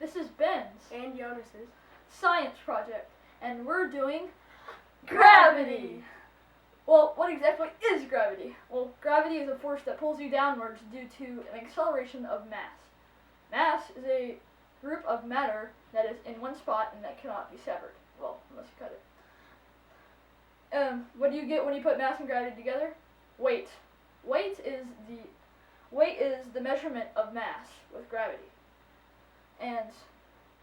This is Ben's and Jonas's science project, and we're doing gravity. Well, what exactly is gravity? Well, gravity is a force that pulls you downwards due to an acceleration of mass. Mass is a group of matter that is in one spot and that cannot be severed. Well, unless you cut it. What do you get when you put mass and gravity together? Weight. Weight is the measurement of mass with gravity. And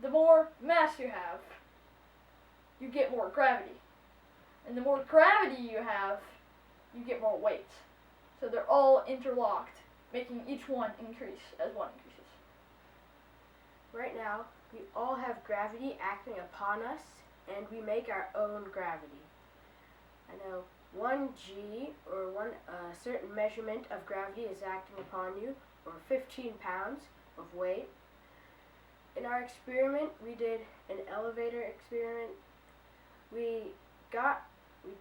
the more mass you have, you get more gravity. And the more gravity you have, you get more weight. So they're all interlocked, making each one increase as one increases. Right now, we all have gravity acting upon us, and we make our own gravity. I know 1g, or one certain measurement of gravity is acting upon you, or 15 pounds of weight. In our experiment, we did an elevator experiment. We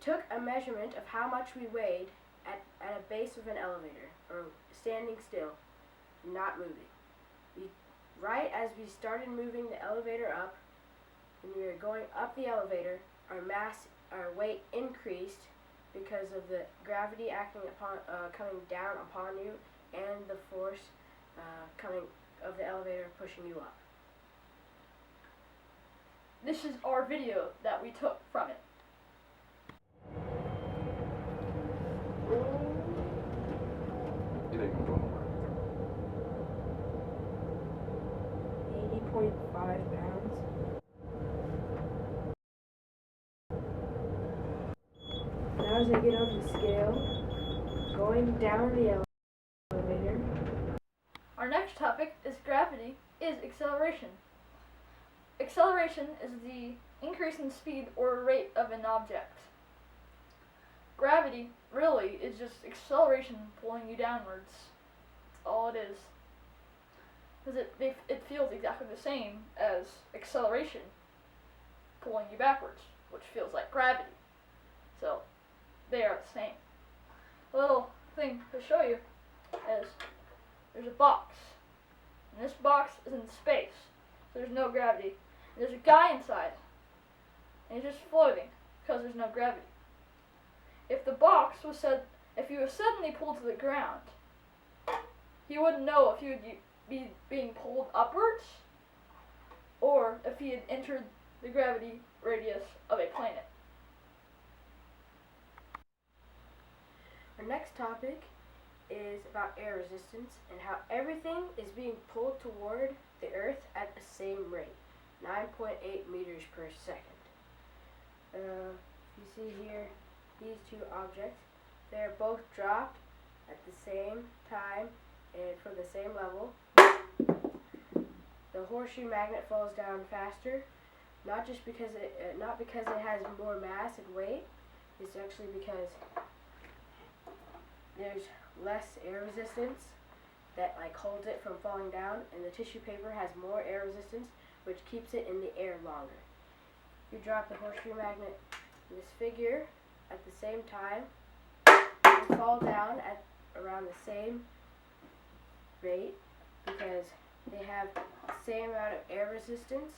took a measurement of how much we weighed at a base of an elevator, or standing still, not moving. Right as we started moving the elevator up, when we were going up the elevator, our weight increased because of the gravity acting upon, coming down upon you, and the force coming of the elevator pushing you up. This is our video that we took from it. You think I'm going over? 80.5 pounds. Now as I get on the scale, going down the elevator. Our next topic is gravity is acceleration. Acceleration is the increase in speed or rate of an object. Gravity really is just acceleration pulling you downwards. That's all it is. Because it feels exactly the same as acceleration pulling you backwards, which feels like gravity. So they are the same. A little thing to show you is there's a box. And this box is in space, so there's no gravity. And there's a guy inside, and he's just floating because there's no gravity. If the box if he was suddenly pulled to the ground, he wouldn't know if he would be being pulled upwards or if he had entered the gravity radius of a planet. Our next topic is about air resistance and how everything is being pulled toward the Earth at the same rate, 9.8 meters per second. You see here these two objects. They're both dropped at the same time and from the same level. The horseshoe magnet falls down faster, not because it has more mass and weight. It's actually because there's less air resistance that holds it from falling down, and the tissue paper has more air resistance, which keeps it in the air longer. You drop the horseshoe magnet in this figure at the same time, they fall down at around the same rate because they have the same amount of air resistance,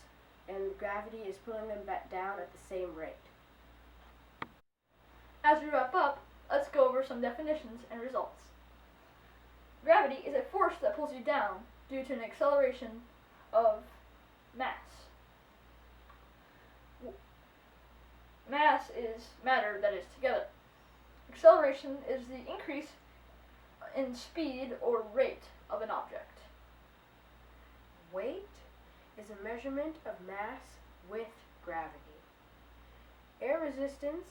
and gravity is pulling them back down at the same rate. As we wrap up, let's go over some definitions and results. Gravity is a force that pulls you down due to an acceleration of mass. Mass is matter that is together. Acceleration is the increase in speed or rate of an object. Weight is a measurement of mass with gravity. Air resistance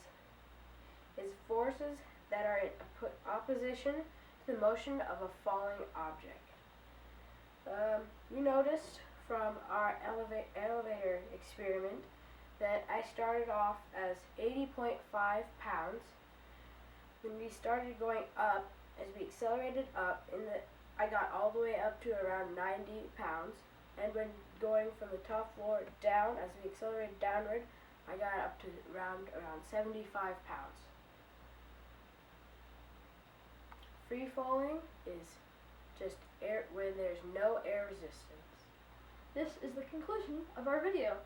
is forces that are in opposition to the motion of a falling object. You noticed from our elevator experiment that I started off as 80.5 pounds. When we started going up, as we accelerated up, I got all the way up to around 90 pounds. And when going from the top floor down, as we accelerated downward, I got up to around 75 pounds. Free falling is just air when there's no air resistance. this is the conclusion of our video.